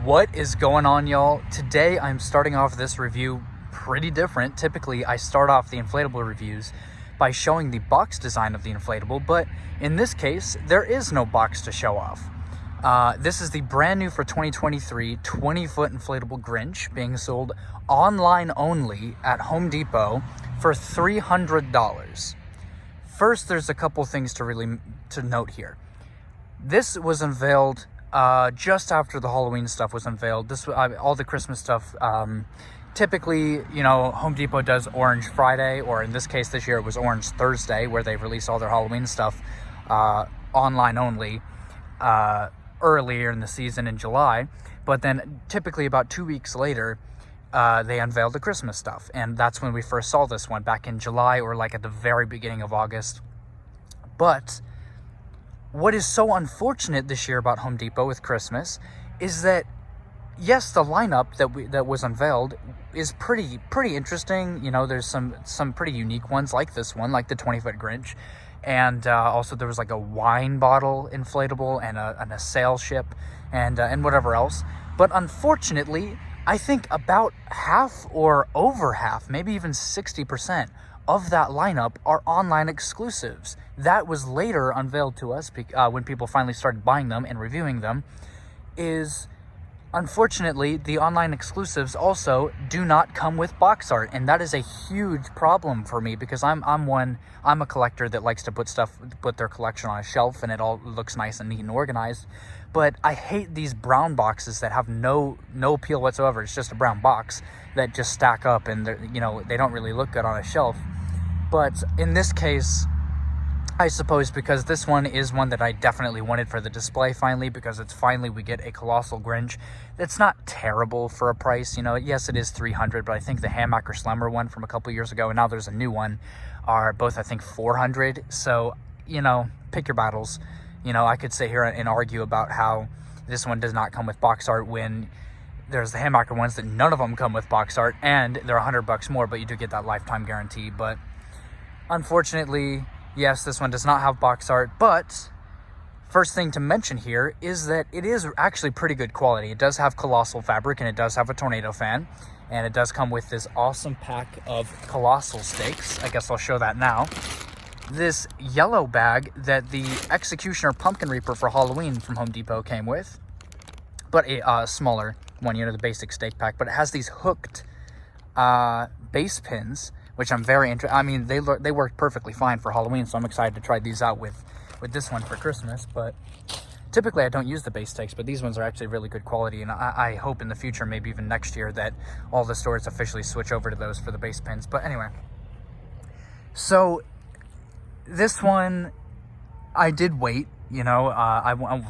What is going on, y'all? Today I'm starting off this review pretty different. Typically I start off the inflatable reviews by showing the box design of the inflatable, but in this case there is no box to show off. This is the brand new for 2023 20-foot inflatable Grinch being sold online only at Home Depot for $300. First, there's a couple things to note here. This was unveiled just after the Halloween stuff was unveiled. All the Christmas stuff. Typically, Home Depot does Orange Friday, or in this case this year it was Orange Thursday, where they release all their Halloween stuff online only earlier in the season in July. But then typically about 2 weeks later, they unveiled the Christmas stuff, and that's when we first saw this one back in July, or like at the very beginning of August. But what is so unfortunate this year about Home Depot with Christmas is that, yes, the lineup that was unveiled is pretty interesting. There's some pretty unique ones like this one, like the 20-foot Grinch, and also there was like a wine bottle inflatable and a sail ship and whatever else. But unfortunately, I think about half or over half, maybe even 60% of that lineup are online exclusives. That was later unveiled to us when people finally started buying them and reviewing them. Unfortunately, the online exclusives also do not come with box art, and that is a huge problem for me because I'm a collector that likes to put their collection on a shelf and it all looks nice and neat and organized. But I hate these brown boxes that have no appeal whatsoever. It's just a brown box that just stack up, and they don't really look good on a shelf. But in this case, I suppose because this one is one that I definitely wanted for the display finally, because it's finally we get a colossal Grinch. It's not terrible for a price, yes, it is $300, but I think the Hammacher Slimmer one from a couple years ago, and now there's a new one, are both I think $400. So, pick your battles. I could sit here and argue about how this one does not come with box art when there's the Hammacher ones that none of them come with box art, and they're $100 more, but you do get that lifetime guarantee. But unfortunately, yes, this one does not have box art, but first thing to mention here is that it is actually pretty good quality. It does have colossal fabric, and it does have a tornado fan, and it does come with this awesome pack of colossal stakes. I guess I'll show that now. This yellow bag that the Executioner Pumpkin Reaper for Halloween from Home Depot came with, but a smaller one, the basic stake pack, but it has these hooked base pins, which I'm very interested. I mean, they worked perfectly fine for Halloween, so I'm excited to try these out with this one for Christmas. But typically I don't use the base stakes, but these ones are actually really good quality, and I hope in the future, maybe even next year, that all the stores officially switch over to those for the base pins. But anyway, so this one I did wait.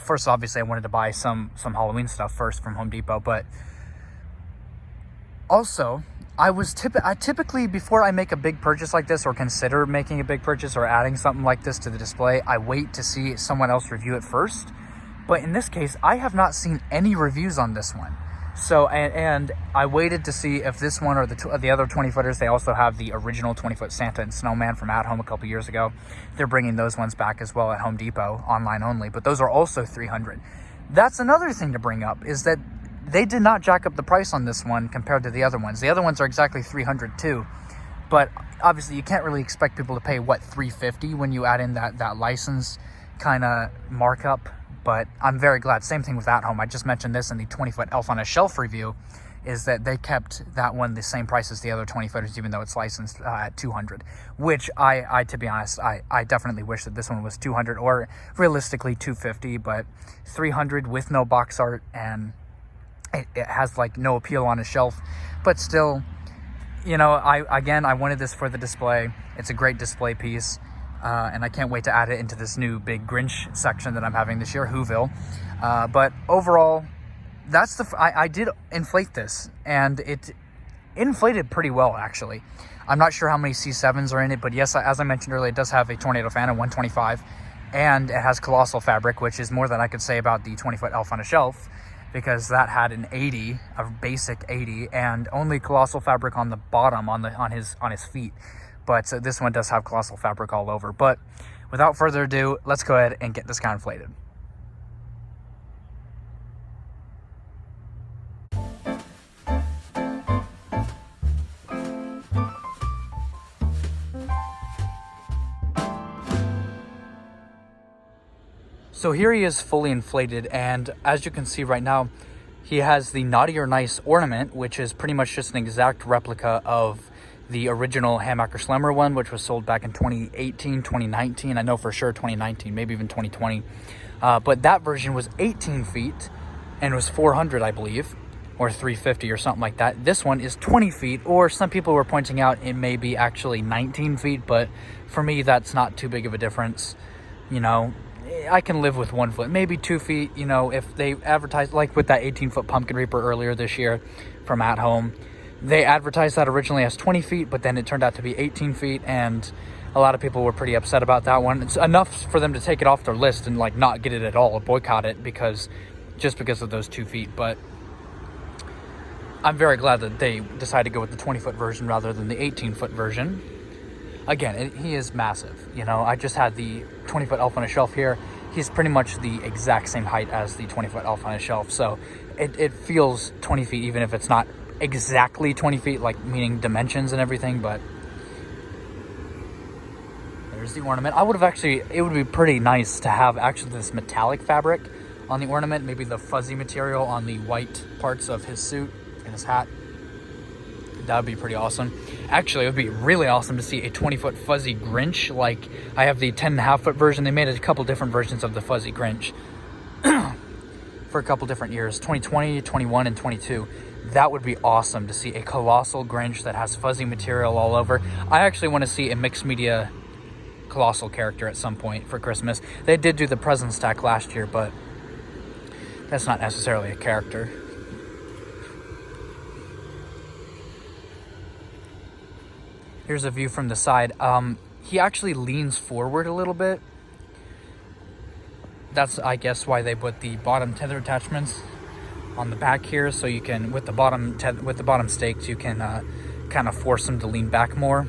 First, obviously I wanted to buy some Halloween stuff first from Home Depot, but also I typically, before I make a big purchase like this, or consider making a big purchase or adding something like this to the display, I wait to see someone else review it first. But in this case, I have not seen any reviews on this one. So, and I waited to see if this one or the other 20-footers, they also have the original 20-foot Santa and Snowman from At Home a couple years ago. They're bringing those ones back as well at Home Depot, online only, but those are also $300. That's another thing to bring up, is that they did not jack up the price on this one compared to the other ones. The other ones are exactly $300 too, but obviously you can't really expect people to pay, $350 when you add in that license kind of markup. But I'm very glad. Same thing with At Home. I just mentioned this in the 20-foot Elf on a Shelf review, is that they kept that one the same price as the other 20-footers, even though it's licensed at $200, which I to be honest, I definitely wish that this one was $200, or realistically $250, but $300 with no box art, and it has like no appeal on a shelf. But still, I wanted this for the display. It's a great display piece. And I can't wait to add it into this new big Grinch section that I'm having this year, Whoville. But overall, I did inflate this, and it inflated pretty well, actually. I'm not sure how many C7s are in it, but yes, as I mentioned earlier, it does have a tornado fan at 125, and it has colossal fabric, which is more than I could say about the 20-foot Elf on a Shelf, because that had an 80, a basic 80, and only colossal fabric on the bottom on his feet. But this one does have colossal fabric all over. But without further ado, let's go ahead and get this guy inflated. So here he is fully inflated, and as you can see right now, he has the Naughty or Nice ornament, which is pretty much just an exact replica of the original Hammacher Slammer one, which was sold back in 2018, 2019. I know for sure 2019, maybe even 2020. But that version was 18 feet and was 400, I believe, or 350 or something like that. This one is 20 feet, or some people were pointing out it may be actually 19 feet, but for me, that's not too big of a difference. You know, I can live with 1 foot, maybe 2 feet. You know, if they advertise, like with that 18-foot Pumpkin Reaper earlier this year from At Home, they advertised that originally as 20 feet, but then it turned out to be 18 feet, and a lot of people were pretty upset about that one. It's enough for them to take it off their list and like not get it at all, or boycott it because of those 2 feet. But I'm very glad that they decided to go with the 20-foot version rather than the 18-foot version. Again, he is massive. You know, I just had the 20-foot elf on a shelf here. He's pretty much the exact same height as the 20-foot elf on a shelf, so it feels 20 feet even if it's not exactly 20 feet, like meaning dimensions and everything. But there's the ornament. It would be pretty nice to have actually this metallic fabric on the ornament, maybe the fuzzy material on the white parts of his suit and his hat. That would be pretty awesome. Actually, it would be really awesome to see a 20-foot fuzzy Grinch. Like, I have the 10.5-foot version. They made a couple different versions of the fuzzy Grinch for a couple different years, 2020, 21, and 22. That would be awesome to see a colossal Grinch that has fuzzy material all over. I actually want to see a mixed media colossal character at some point for Christmas. They did do the present stack last year, but that's not necessarily a character. Here's a view from the side. He actually leans forward a little bit. That's, I guess, why they put the bottom tether attachments on the back here, so you can, with the bottom stakes, you can kind of force him to lean back more.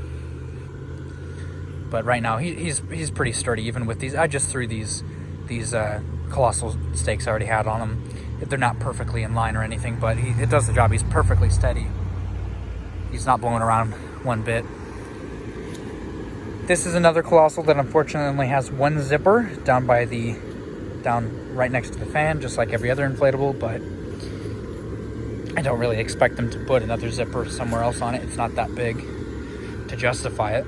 But right now, he's pretty sturdy even with these. I just threw these colossal stakes I already had on him. They're not perfectly in line or anything, but it does the job. He's perfectly steady. He's not blowing around one bit. This is another colossal that unfortunately only has one zipper down right next to the fan, just like every other inflatable, but I don't really expect them to put another zipper somewhere else on it. It's not that big to justify it.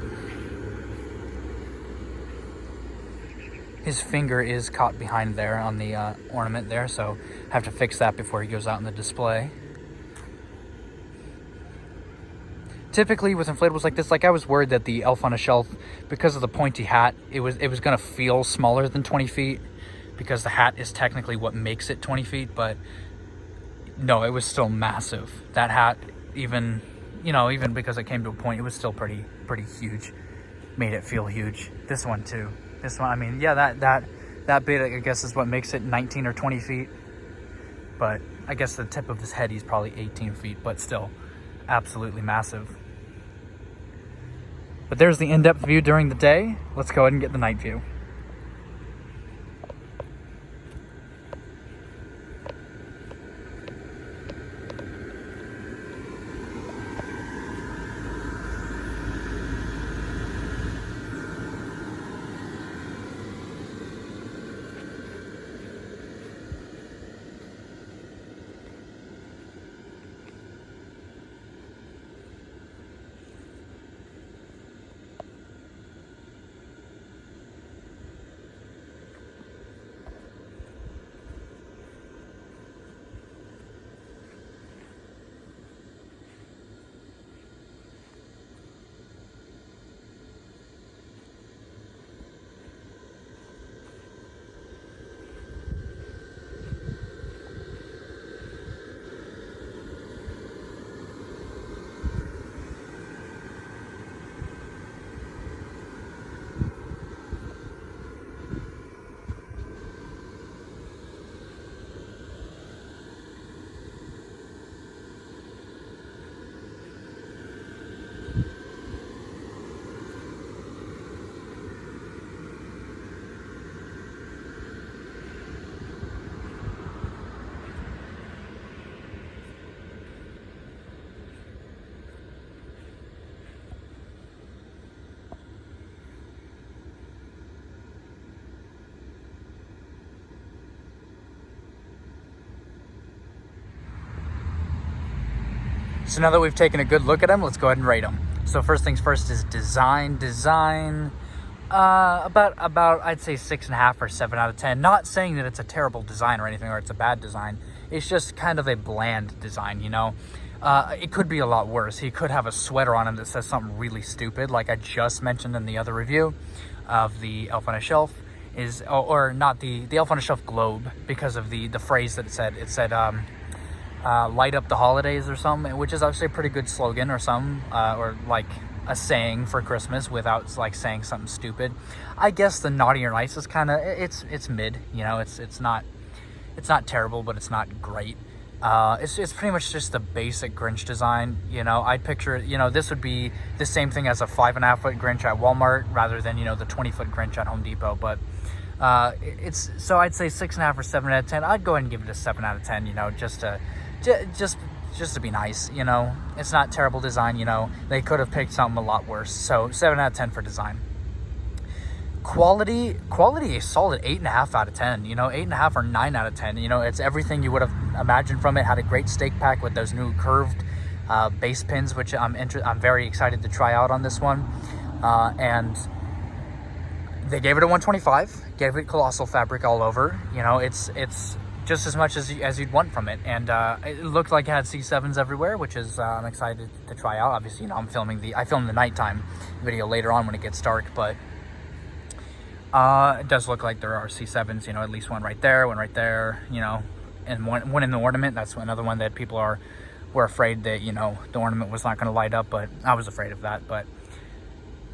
His finger is caught behind there on the ornament there, so I have to fix that before he goes out in the display. Typically with inflatables like this, like I was worried that the elf on a shelf, because of the pointy hat, it was going to feel smaller than 20 feet because the hat is technically what makes it 20 feet, but no, it was still massive. That hat, even because it came to a point, it was still pretty huge. Made it feel huge. This one too. This one, I mean, yeah, that bit, I guess, is what makes it 19 or 20 feet. But I guess the tip of his head, he's probably 18 feet, but still absolutely massive. But there's the in-depth view during the day. Let's go ahead and get the night view. So now that we've taken a good look at them, let's go ahead and rate them. So first things first is design. About I'd say 6.5 or 7 out of 10. Not saying that it's a terrible design or anything, or it's a bad design. It's just kind of a bland design, you know. It could be a lot worse. He could have a sweater on him that says something really stupid, like I just mentioned in the other review of the Elf on a Shelf, or not the Elf on a Shelf globe, because of the phrase that it said light up the holidays or something, which is actually a pretty good slogan or something, or like a saying for Christmas without like saying something stupid. I guess the naughty or nice is kind of, it's mid, you know. It's not terrible, but it's not great. It's pretty much just the basic Grinch design, you know. I'd picture, you know, this would be the same thing as a 5.5 foot Grinch at Walmart rather than, you know, the 20 foot Grinch at Home Depot. But so I'd say 6.5 or 7 out of 10. I'd go ahead and give it a 7 out of 10, you know, just to be nice, you know. It's not terrible design, you know. They could have picked something a lot worse. So 7 out of 10 for design. Quality, a solid 8.5 out of 10, you know, 8.5 or 9 out of 10. You know, it's everything you would have imagined from it. Had a great stake pack with those new curved base pins, which I'm very excited to try out on this one. And they gave it a 125, gave it colossal fabric all over. You know, it's just as much as you'd want from it. And it looked like it had C7s everywhere, which is I'm excited to try out. Obviously, you know, I filmed the nighttime video later on when it gets dark, but it does look like there are C7s, you know, at least one right there, you know, and one in the ornament. That's another one that people were afraid that, you know, the ornament was not going to light up, but I was afraid of that, but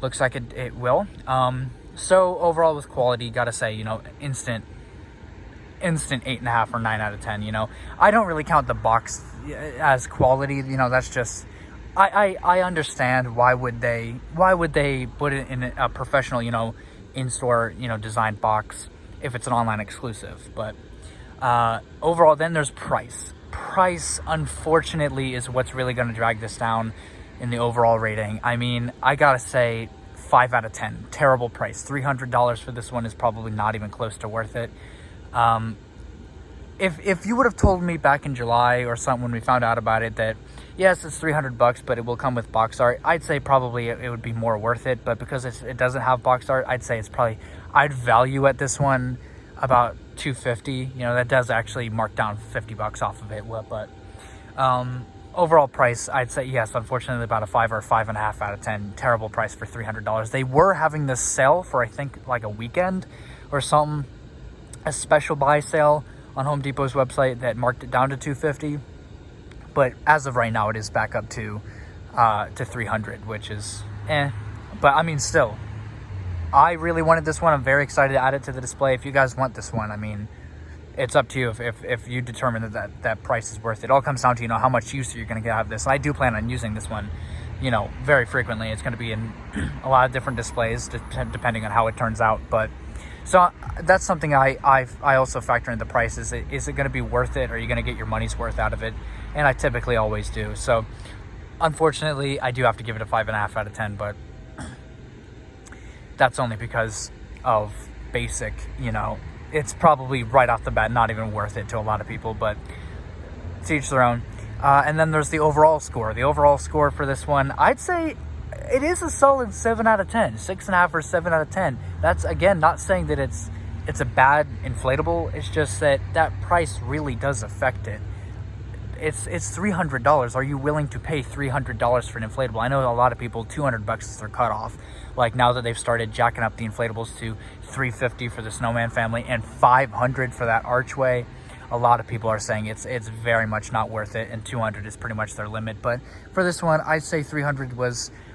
looks like it will. So overall with quality, gotta say, you know, instant 8.5 or 9 out of 10, you know. I don't really count the box as quality, you know. That's just, I understand why would they put it in a professional, you know, in-store, you know, designed box if it's an online exclusive. But overall, then there's price unfortunately is what's really going to drag this down in the overall rating. I mean, I gotta say 5 out of 10. Terrible price. $300 for this one is probably not even close to worth it. If you would have told me back in July or something when we found out about it that yes, it's $300, but it will come with box art, I'd say probably it would be more worth it. But because it doesn't have box art, I'd say it's probably, I'd value at this one about $250. You know, that does actually mark down $50 off of it. But overall price, I'd say yes, unfortunately about a 5 or 5.5 out of 10. Terrible price for $300. They were having this sale for I think like a weekend or something, a special buy sale on Home Depot's website that marked it down to $250. But as of right now, it is back up to $300, which is But I mean, still, I really wanted this one. I'm very excited to add it to the display. If you guys want this one, I mean, it's up to you if you determine that price is worth it. It all comes down to, you know, how much use you're going to get out of this. And I do plan on using this one, you know, very frequently. It's going to be in a lot of different displays depending on how it turns out. But so that's something I also factor in the price. Is it going to be worth it? Are you going to get your money's worth out of it? And I typically always do. So unfortunately, I do have to give it a 5.5 out of 10, but that's only because of basic, you know. It's probably right off the bat not even worth it to a lot of people, but to each their own. And then there's the overall score. The overall score for this one, I'd say it is a solid 7 out of 10. 6.5 or 7 out of 10. That's, again, not saying that it's a bad inflatable. It's just that price really does affect it. It's $300. Are you willing to pay $300 for an inflatable? I know a lot of people, $200 is their cutoff. Like now that they've started jacking up the inflatables to $350 for the snowman family and $500 for that archway, a lot of people are saying it's very much not worth it, and $200 is pretty much their limit. But for this one, I'd say $300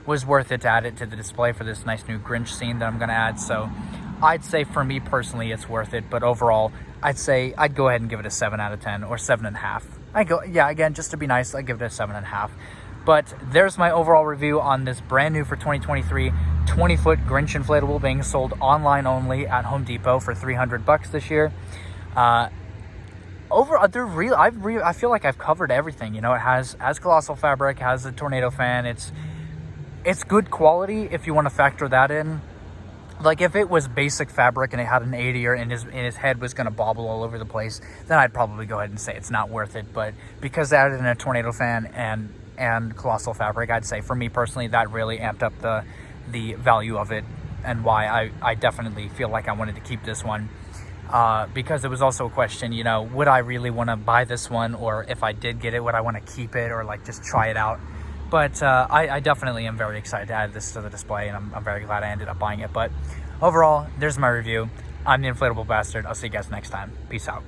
was worth it to add it to the display for this nice new Grinch scene that I'm going to add. So I'd say for me personally, it's worth it. But overall, I'd go ahead and give it a 7 out of 10 or 7.5. Again, just to be nice, I'd give it a 7.5. But there's my overall review on this brand new for 2023 20-foot Grinch inflatable being sold online only at Home Depot for $300 this year. I feel like I've covered everything. You know, it has colossal fabric, has a tornado fan. It's good quality if you want to factor that in. Like if it was basic fabric and it had an 80 and his head was going to bobble all over the place, then I'd probably go ahead and say it's not worth it. But because they added in a tornado fan and and Colossal Fabric. I'd say for me personally, that really amped up the value of it, and why I definitely feel like I wanted to keep this one. Because it was also a question, you know, would I really want to buy this one, or if I did get it, would I want to keep it or like just try it out? But I definitely am very excited to add this to the display, and I'm very glad I ended up buying it. But overall, there's my review. I'm the Inflatable Bastard. I'll see you guys next time. Peace out.